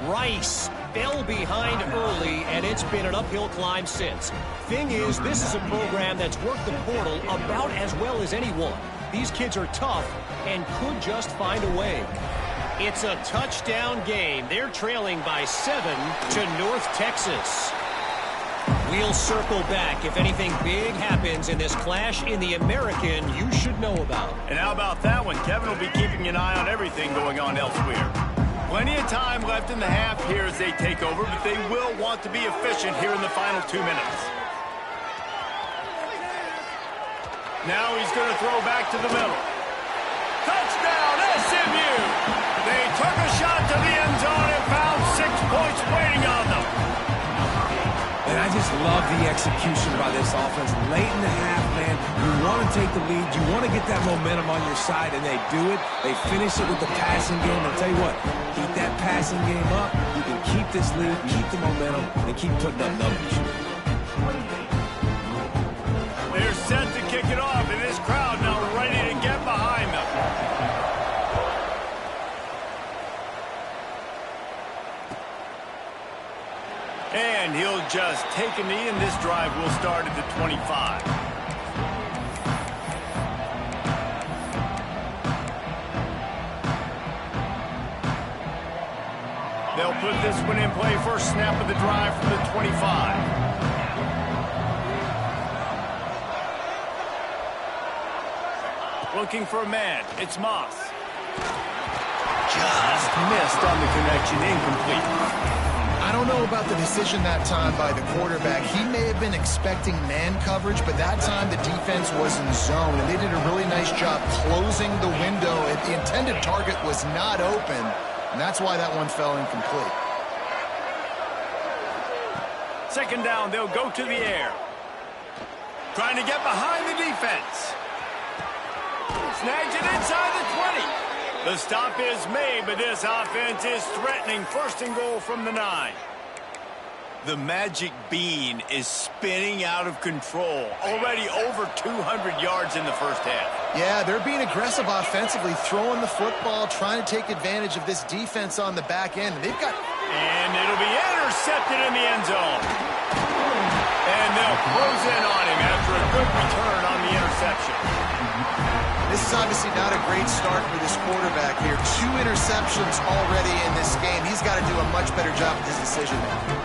[SPEAKER 4] Rice fell behind early, and it's been an uphill climb since. Thing is, this is a program that's worked the portal about as well as anyone. These kids are tough and could just find a way. It's a touchdown game. They're trailing by 7 to North Texas. We'll circle back if anything big happens in this clash in the American you should know about.
[SPEAKER 1] And how about that one? Kevin will be keeping an eye on everything going on elsewhere. Plenty of time left in the half here as they take over, but they will want to be efficient here in the final 2 minutes. Now he's going to throw back to the middle. Touchdown, SMU! They took a shot to the end zone and found 6 points waiting on them.
[SPEAKER 2] And I just love the execution by this offense. Late in the half, man, you want to take the lead. You want to get that momentum on your side, and they do it. They finish it with the passing game. I'll tell you what, keep that passing game up. You can keep this lead, keep the momentum, and keep putting up numbers.
[SPEAKER 1] They're set to kick it off, and this crowd now ready to get behind them. And he'll just take a knee, and this drive will start at the 25. They'll put this one in play. First snap of the drive from the 25. Looking for a man. It's Moss. Just missed on the connection. Incomplete.
[SPEAKER 3] I don't know about the decision that time by the quarterback. He may have been expecting man coverage, but that time the defense was in zone, and they did a really nice job closing the window. The intended target was not open, and that's why that one fell incomplete.
[SPEAKER 1] Second down, they'll go to the air. Trying to get behind the defense. Snags it inside the 20. The stop is made, but this offense is threatening. First and goal from the 9. The magic bean is spinning out of control. Already over 200 yards in the first half.
[SPEAKER 3] Yeah, they're being aggressive offensively, throwing the football, trying to take advantage of this defense on the back end. They've got...
[SPEAKER 1] And it'll be intercepted in the end zone. And they'll close in on him after a good return on the interception.
[SPEAKER 3] This is obviously not a great start for this quarterback here. 2 interceptions already in this game. He's got to do a much better job with his decision making.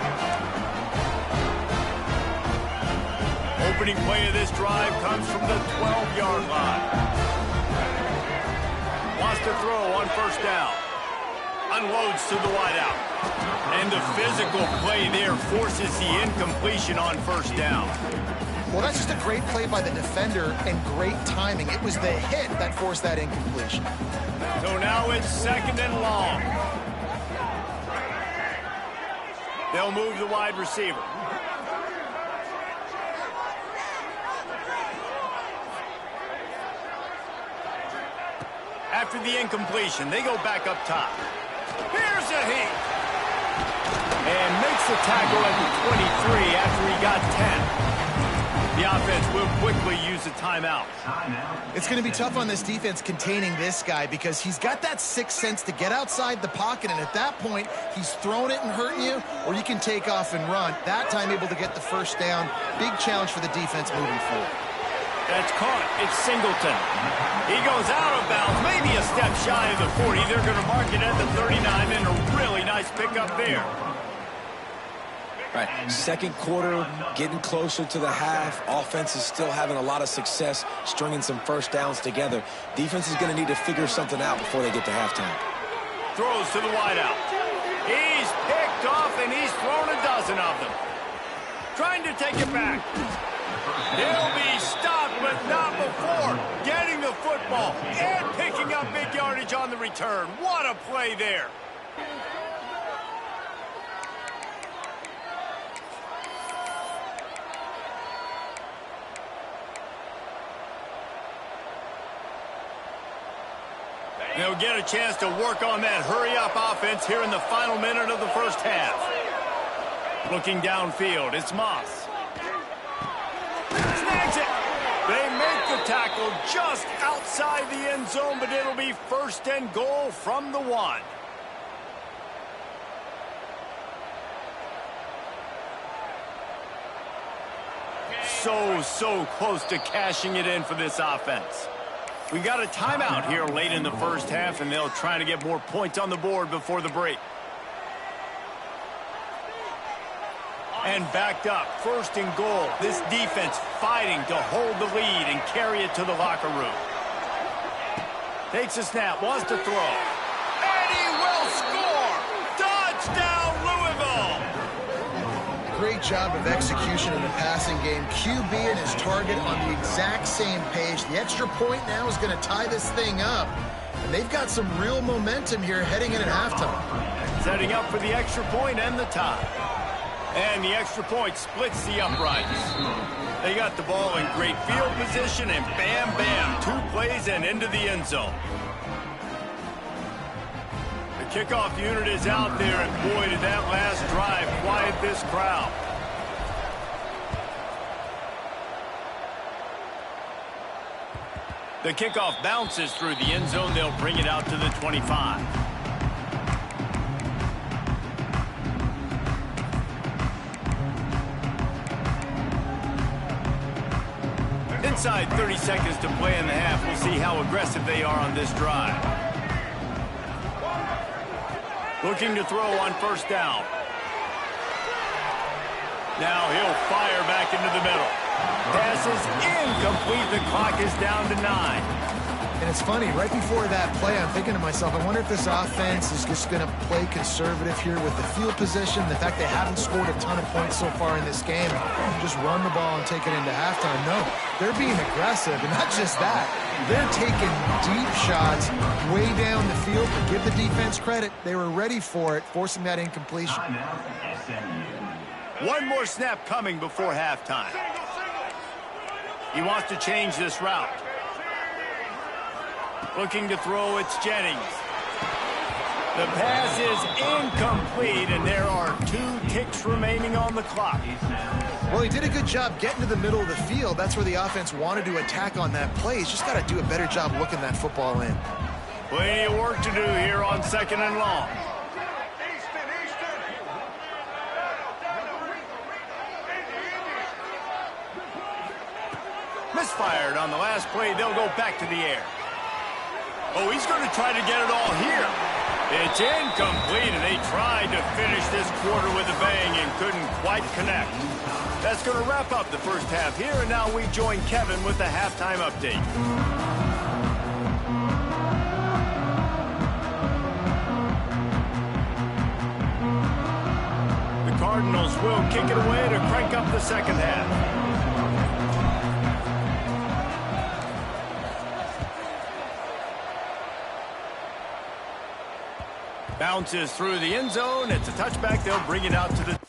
[SPEAKER 1] Opening play of this drive comes from the 12-yard line. Wants to throw on first down. Unloads to the wideout. And the physical play there forces the incompletion on first down.
[SPEAKER 3] Well, that's just a great play by the defender and great timing. It was the hit that forced that incompletion.
[SPEAKER 1] So now it's second and long. They'll move the wide receiver. After the incompletion, they go back up top. Here's a heat. And makes the tackle at the 23 after he got 10. The offense will quickly use a timeout.
[SPEAKER 3] It's going to be tough on this defense containing this guy because he's got that sixth sense to get outside the pocket, and at that point, he's throwing it and hurting you, or you can take off and run. That time able to get the first down. Big challenge for the defense moving forward.
[SPEAKER 1] That's caught. It's Singleton. He goes out of bounds, maybe a step shy of the 40. They're going to mark it at the 39, and a really nice pickup there.
[SPEAKER 2] Right, second quarter, getting closer to the half. Offense is still having a lot of success stringing some first downs together. Defense is going to need to figure something out before they get to halftime.
[SPEAKER 1] Throws to the wideout. He's picked off, and he's thrown a dozen of them. Trying to take it back. He'll be stopped, but not before getting the football and picking up big yardage on the return. What a play there. They'll get a chance to work on that hurry-up offense here in the final minute of the first half. Looking downfield, it's Moss. Snags it. They make the tackle just outside the end zone, but it'll be first and goal from the 1. So close to cashing it in for this offense. We got a timeout here late in the first half, and they'll try to get more points on the board before the break. And backed up, first and goal. This defense fighting to hold the lead and carry it to the locker room. Takes a snap, wants to throw. And he will score! Touchdown, Louisville!
[SPEAKER 3] Great job of execution in the passing game. QB and his target on the exact same page. The extra point now is going to tie this thing up. And they've got some real momentum here heading in at halftime.
[SPEAKER 1] Setting up for the extra point and the tie. And the extra point splits the uprights. They got the ball in great field position, and bam, bam, 2 plays and into the end zone. The kickoff unit is out there, and boy, did that last drive quiet this crowd. The kickoff bounces through the end zone. They'll bring it out to the 25. Inside 30 seconds to play in the half. We'll see how aggressive they are on this drive. Looking to throw on first down. Now he'll fire back into the middle. Pass is incomplete. The clock is down to 9.
[SPEAKER 3] And it's funny, right before that play, I'm thinking to myself, I wonder if this offense is just going to play conservative here with the field position, the fact they haven't scored a ton of points so far in this game, just run the ball and take it into halftime. No, they're being aggressive, and not just that. They're taking deep shots way down the field, but give the defense credit. They were ready for it, forcing that incompletion.
[SPEAKER 1] One more snap coming before halftime. He wants to change this route. Looking to throw, it's Jennings. The pass is incomplete, and there are 2 ticks remaining on the clock.
[SPEAKER 3] Well, he did a good job getting to the middle of the field. That's where the offense wanted to attack on that play. He's just got to do a better job looking that football in.
[SPEAKER 1] Plenty of work to do here on 2nd and long. Misfired on the last play. They'll go back to the air. Oh, he's going to try to get it all here. It's incomplete, and they tried to finish this quarter with a bang and couldn't quite connect. That's going to wrap up the first half here, and now we join Kevin with the halftime update. The Cardinals will kick it away to crank up the second half. Bounces through the end zone. It's a touchback. They'll bring it out to the...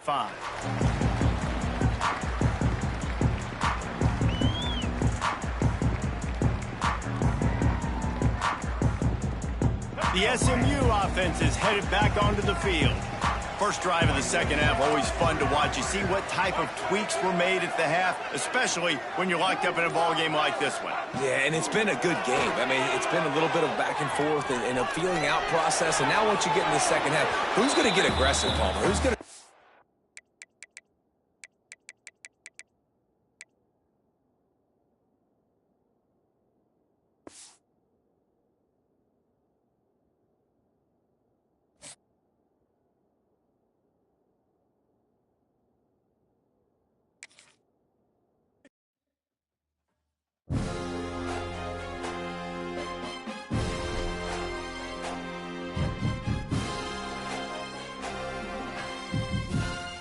[SPEAKER 1] 5. The SMU offense is headed back onto the field. First drive of the second half, always fun to watch. You see what type of tweaks were made at the half, especially when you're locked up in a ball game like this one.
[SPEAKER 2] Yeah, and it's been a good game. I mean, it's been a little bit of back and forth and a feeling out process. And now once you get in the second half, who's going to get aggressive, Palmer? Who's going to...